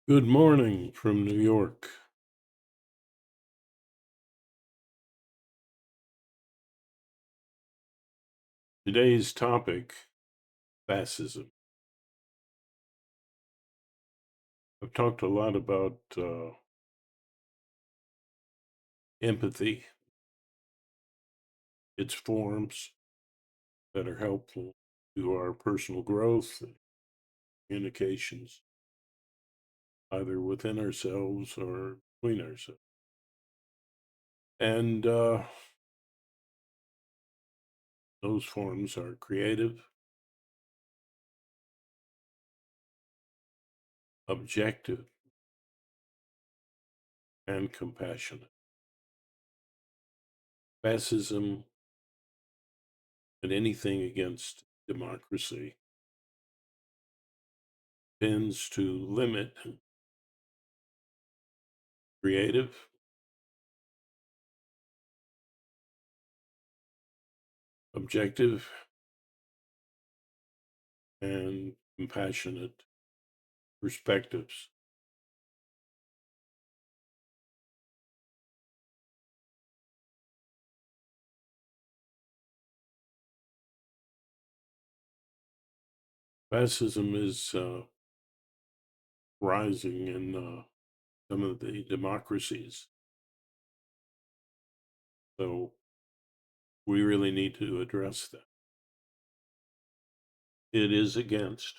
Good morning from New York. Today's topic, fascism. I've talked a lot about empathy, its forms that are helpful to our personal growth and communications, either within ourselves or between ourselves. And those forms are creative, objective, and compassionate. Fascism and anything against democracy tends to limit creative, objective, and compassionate perspectives. Fascism is rising in some of the democracies. So we really need to address that. It is against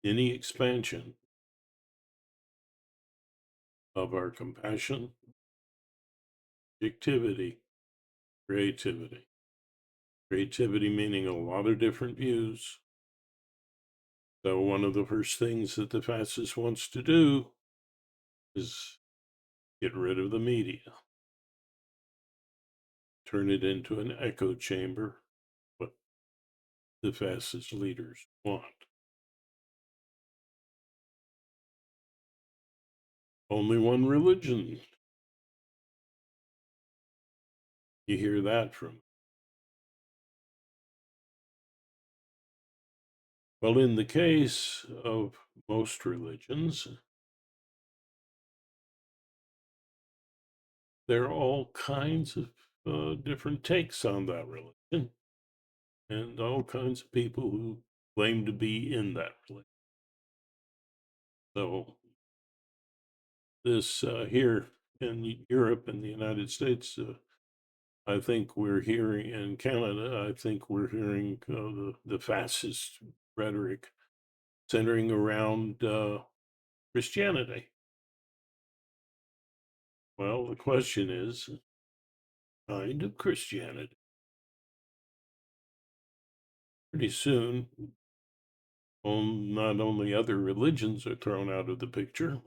any expansion of our compassion, objectivity, creativity. Creativity meaning a lot of different views. So one of the first things that the fascist wants to do is get rid of the media, turn it into an echo chamber, what the fascist leaders want. Only one religion. You hear that from. Well, in the case of most religions, there are all kinds of different takes on that religion, and all kinds of people who claim to be in that religion. So, this here in Europe and the United States, I think we're hearing, in Canada, I think we're hearing the fascist rhetoric centering around Christianity. Well, the question is, kind of Christianity. Pretty soon, not only other religions are thrown out of the picture,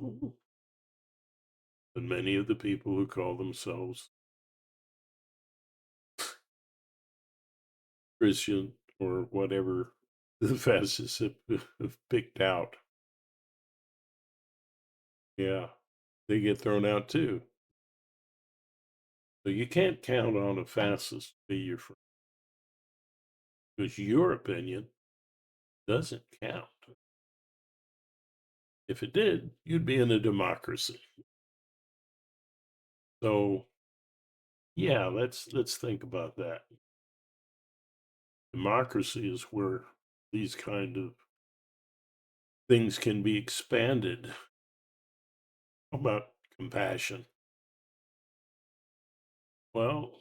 but many of the people who call themselves Christian or whatever the fascists have picked out. Yeah, they get thrown out too. So you can't count on a fascist to be your friend because your opinion doesn't count. If it did, you'd be in a democracy. So yeah, let's think about that. Democracy is where these kind of things can be expanded. How about compassion? Well,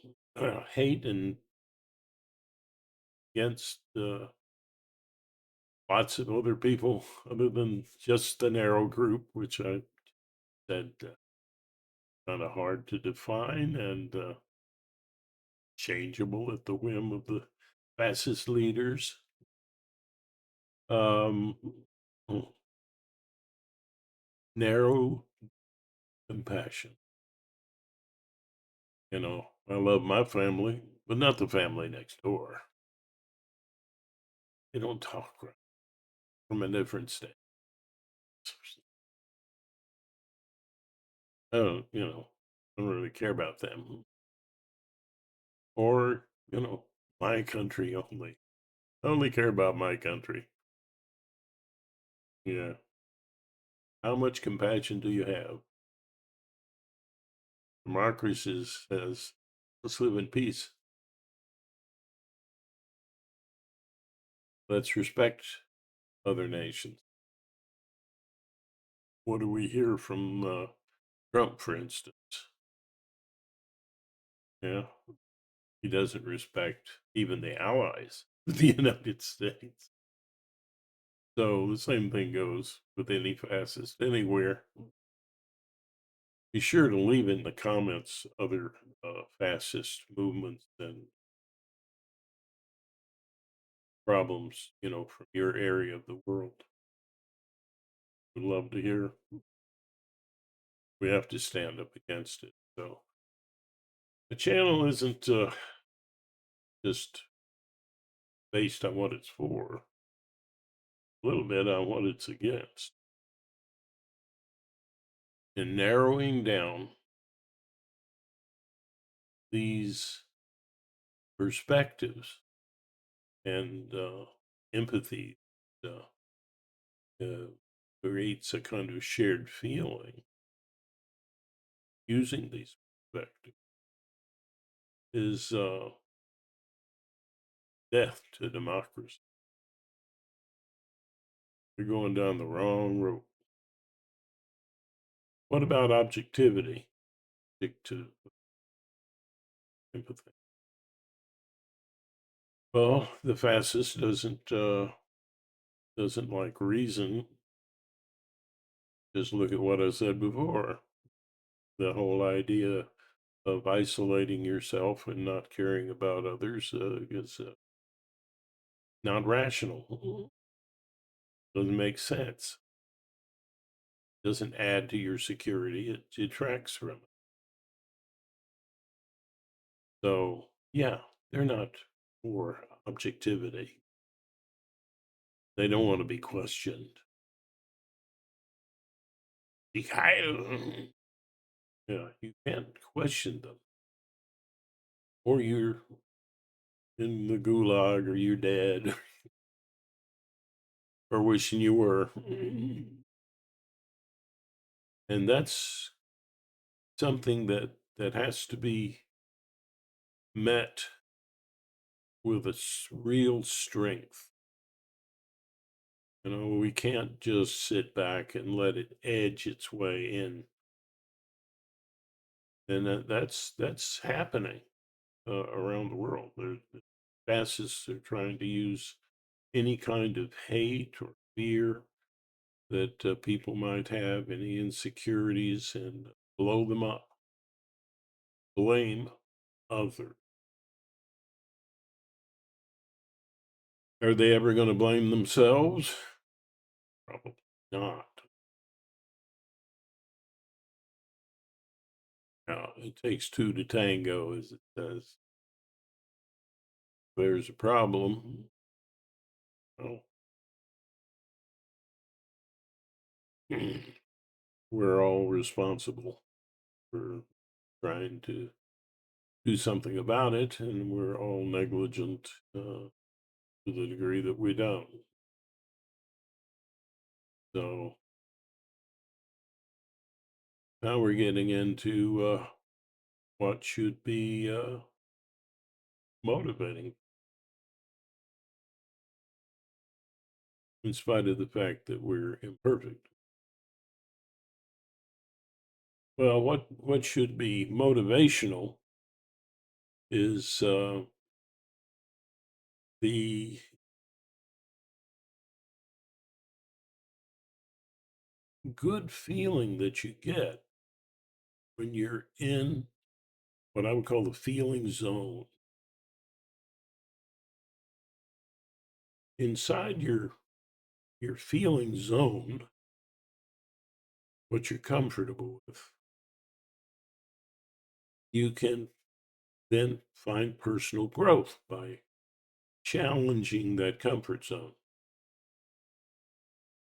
hate and against lots of other people other than just the narrow group, which I said kind of hard to define and changeable at the whim of the fascist leaders. Um, narrow compassion. I love my family, but not the family next door. They don't talk right from a different state. I don't, I don't really care about them or, my country only. I only care about my country. Yeah. How much compassion do you have? Democracy says, let's live in peace. Let's respect other nations. What do we hear from Trump, for instance? Yeah, he doesn't respect even the allies of the United States. So the same thing goes with any fascist anywhere. Be sure to leave in the comments other fascist movements and problems, from your area of the world. Would love to hear. We have to stand up against it. So the channel isn't just based on what it's for, a little bit on what it's against, and narrowing down these perspectives and empathy uh, uh, creates a kind of shared feeling using these perspectives is death to democracy. You're going down the wrong road. What about objectivity? Stick to empathy. Well, the fascist doesn't like reason. Just look at what I said before. The whole idea of isolating yourself and not caring about others is not rational. Doesn't make sense. Doesn't add to your security. It detracts from it. So yeah, they're not for objectivity. They don't want to be questioned. Yeah, you can't question them, or you're in the gulag, or you're dead, or wishing you were. And that's something that has to be met with a real strength. We can't just sit back and let it edge its way in, and that's happening around the world. The fascists are trying to use any kind of hate or fear that people might have, any insecurities, and blow them up, blame others. Are they ever going to blame themselves? Probably not. No, it takes two to tango, as it says. If there's a problem, well, we're all responsible for trying to do something about it, and we're all negligent to the degree that we don't. So now we're getting into what should be motivating, in spite of the fact that we're imperfect. Well, what should be motivational is the good feeling that you get when you're in what I would call the feeling zone. Inside your feeling zone, what you're comfortable with, you can then find personal growth by challenging that comfort zone.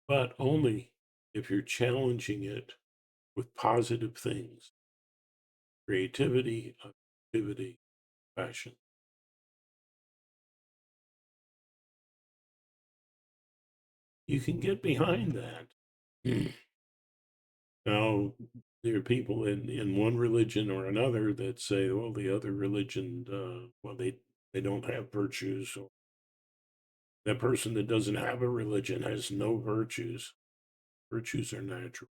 But only if you're challenging it with positive things: creativity, activity, passion. you can get behind that. Now, there are people in one religion or another that say, well, the other religion, well, they don't have virtues. Or that person that doesn't have a religion has no virtues. Virtues are natural.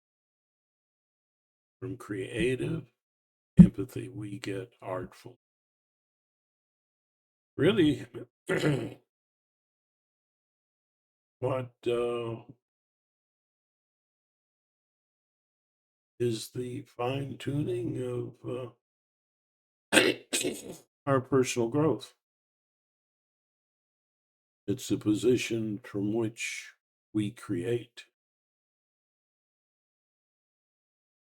From creative empathy, we get artful. Really, what is the fine tuning of our personal growth? It's the position from which we create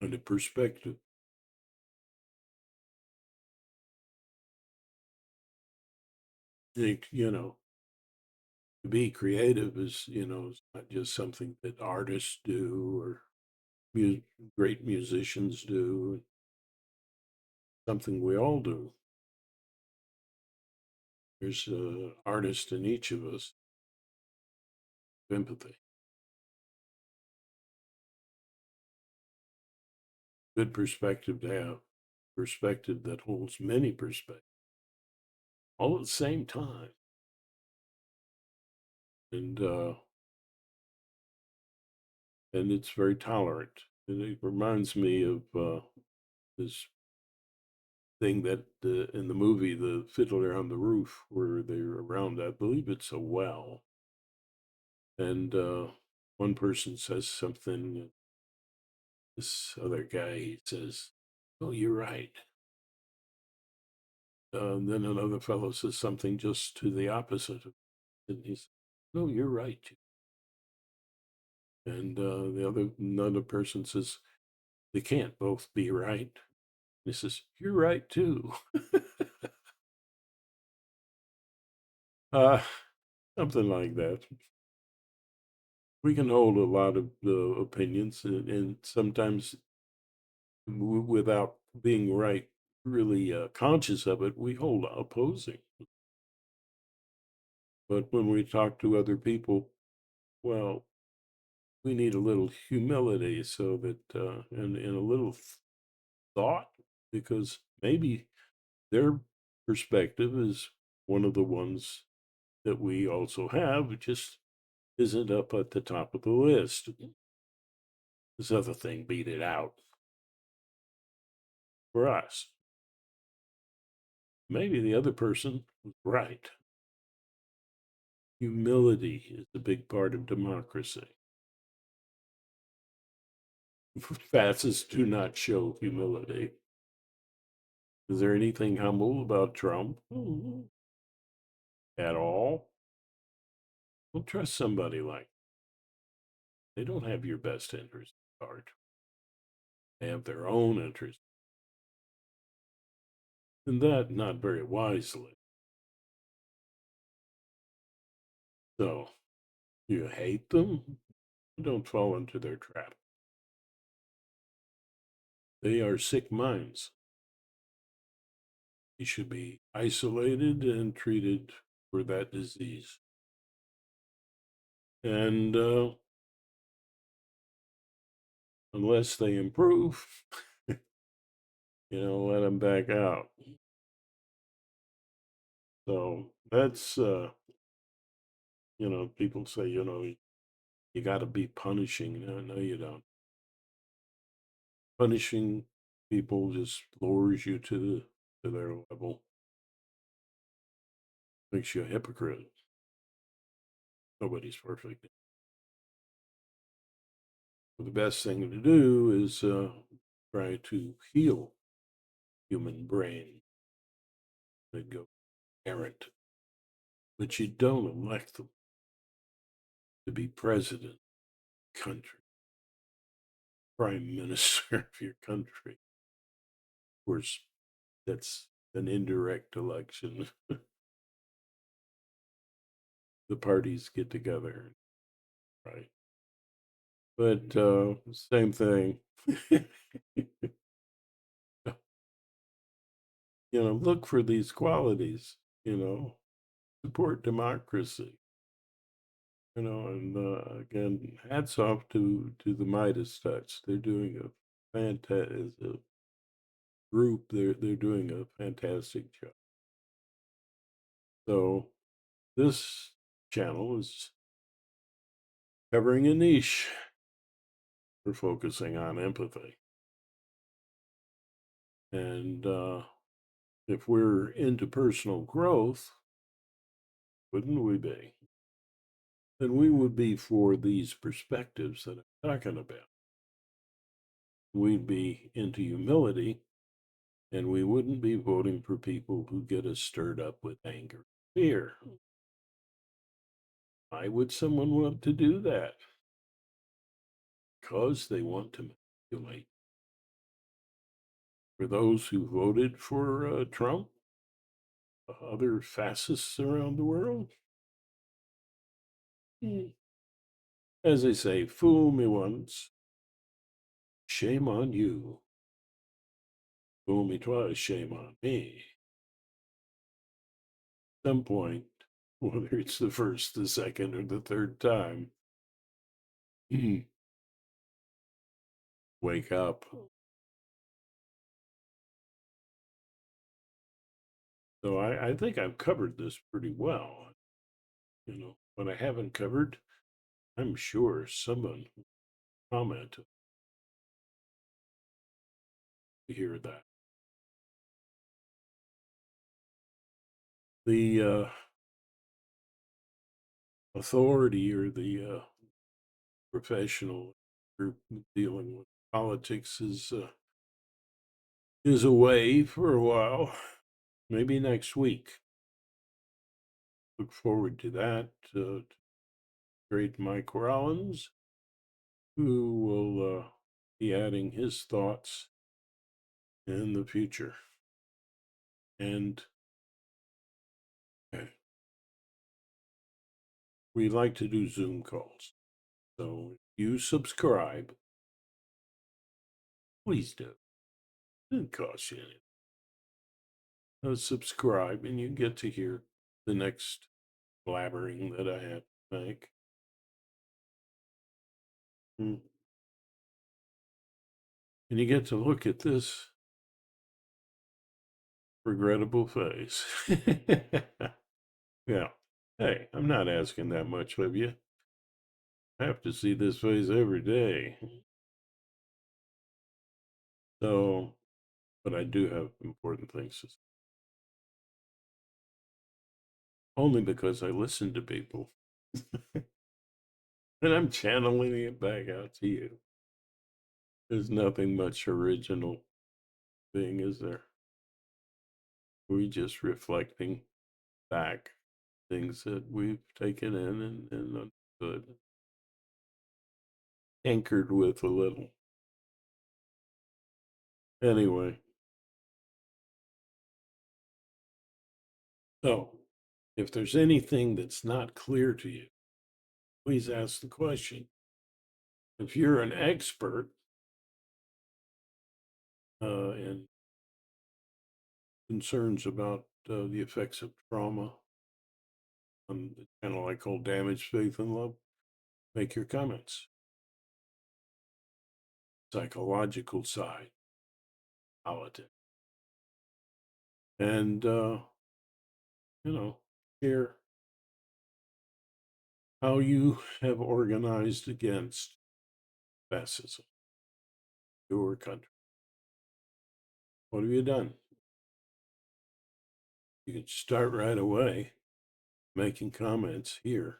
and a perspective. You know, to be creative is, it's not just something that artists do or mu- great musicians do, something we all do. There's an artist in each of us, empathy. Good perspective to have, perspective that holds many perspectives all at the same time. And and it's very tolerant. And it reminds me of this thing that in the movie, The Fiddler on the Roof, where they're around, I believe it's a well, and one person says something, this other guy says, "Oh, you're right." Then another fellow says something just to the opposite, and he says, "No, you're right." And another person says, "They can't both be right." He says, "You're right too." uh, Something like that. We can hold a lot of opinions, and sometimes without being right, really conscious of it, we hold opposing. But when we talk to other people, well, we need a little humility so that, and a little thought, because maybe their perspective is one of the ones that we also have. It just isn't up at the top of the list. This other thing beat it out for us. Maybe the other person was right. Humility is a big part of democracy. Fascists do not show humility. Is there anything humble about Trump at all? Don't trust somebody like they don't have your best interest at heart. They have their own interest, and that not very wisely. So you hate them? Don't fall into their trap. They are sick minds. They should be isolated and treated for that disease. And unless they improve, let them back out. So that's, people say, you got to be punishing. No, no, you don't. Punishing people just lowers you to their level, makes you a hypocrite. Nobody's perfect. The best thing to do is try to heal human brain that go errant, but you don't elect them to be president of the country, prime minister of your country. Of course, that's an indirect election. The parties get together, right? But same thing. Look for these qualities. Support democracy. And again, hats off to the Midas touch. They're doing a fantastic as a group. They're doing a fantastic job. So this channel is covering a niche. We're focusing on empathy, and if we're into personal growth, wouldn't we be? Then we would be for these perspectives that I'm talking about. We'd be into humility, and we wouldn't be voting for people who get us stirred up with anger, fear. Why would someone want to do that? Because they want to manipulate. For those who voted for Trump, other fascists around the world, as they say, fool me once, shame on you. Fool me twice, shame on me. At some point, whether it's the first, the second, or the third time, wake up. So I think I've covered this pretty well. What I haven't covered, I'm sure someone will comment to hear that. The authority or the professional group dealing with politics is away for a while. Maybe next week. Look forward to that. Great Mike Rollins, who will be adding his thoughts in the future. And we like to do Zoom calls. So if you subscribe, please do. It doesn't cost you anything. Subscribe and you get to hear the next blabbering that I have to make. And you get to look at this regrettable face. Yeah. Hey, I'm not asking that much of you. I have to see this face every day. So, but I do have important things to say. Only because I listen to people. And I'm channeling it back out to you. There's nothing much original thing, is there? We just reflecting back things that we've taken in and understood, anchored with a little. Anyway, so if there's anything that's not clear to you, please ask the question. If you're an expert in concerns about the effects of trauma on the channel I call Damage, Faith, and Love, make your comments. Psychological side, politics. And, share how you have organized against fascism, your country. What have you done? You can start right away making comments here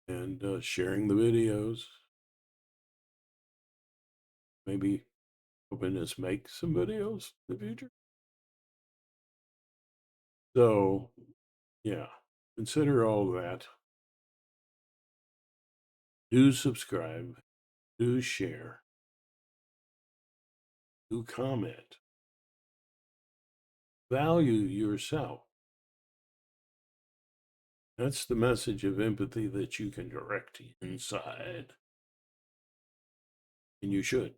and sharing the videos. Maybe hoping to make some videos in the future. So, yeah, consider all that. Do subscribe, do share, do comment. Value yourself. That's the message of empathy that you can direct inside. And you should.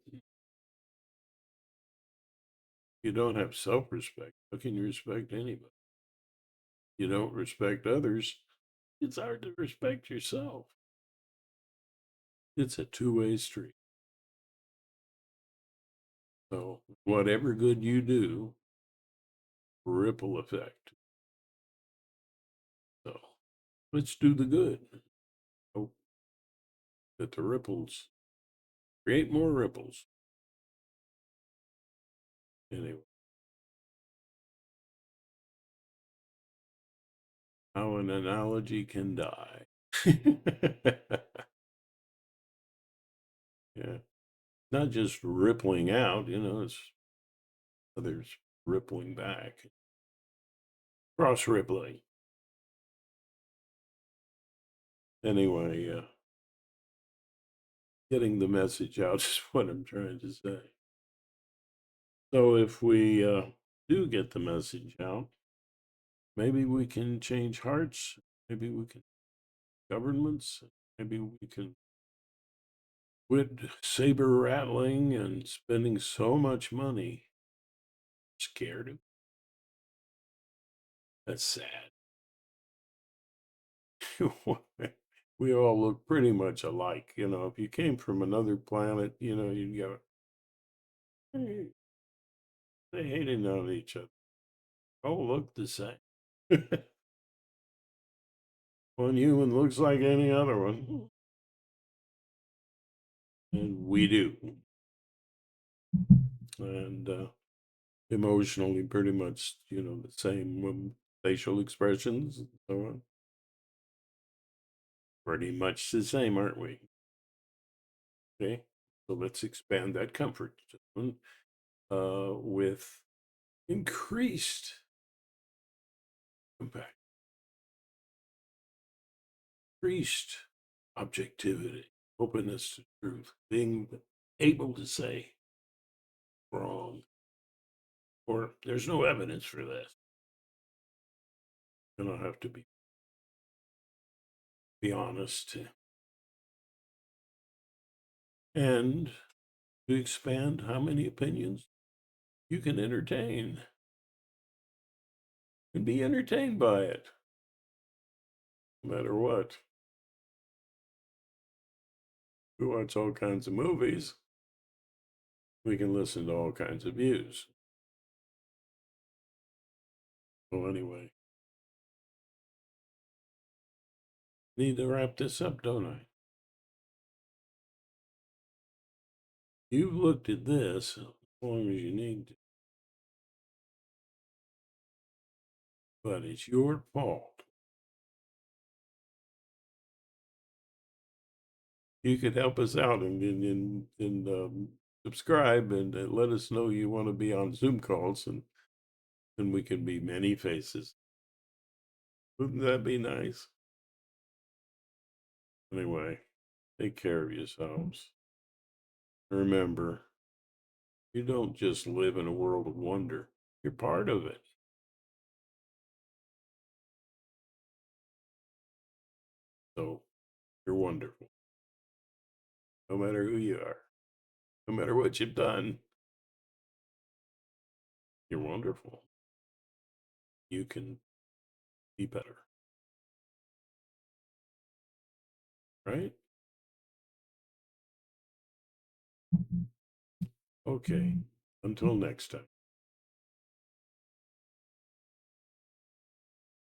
You don't have self respect. How can you respect anybody? You don't respect others. It's hard to respect yourself. It's a two-way street. So whatever good you do, ripple effect. So let's do the good. Hope that the ripples create more ripples. Anyway, how an analogy can die. Yeah. Not just rippling out, it's others rippling back. Cross rippling. Anyway, getting the message out is what I'm trying to say. So if we do get the message out, maybe we can change hearts. Maybe we can governments. Maybe we can quit saber rattling and spending so much money. Scared of. That's sad. We all look pretty much alike. If you came from another planet, you'd go, hey, they hated on each other. All look the same. One human looks like any other one. And we do. And emotionally, pretty much, the same facial expressions and so on. Pretty much the same, aren't we? Okay. So let's expand that comfort zone with increased compassion, increased objectivity, openness to truth, being able to say wrong or there's no evidence for this. You don't have to be honest and to expand how many opinions you can entertain and be entertained by it, no matter what. We watch all kinds of movies. We can listen to all kinds of views. Well, anyway, need to wrap this up, don't I? You've looked at this as long as you need to, but it's your fault. You could help us out and subscribe and let us know you want to be on Zoom calls and we can be many faces. Wouldn't that be nice? Anyway, take care of yourselves. Remember, you don't just live in a world of wonder, you're part of it. So you're wonderful, no matter who you are, no matter what you've done. You're wonderful. You can be better, right? Okay. Until next time.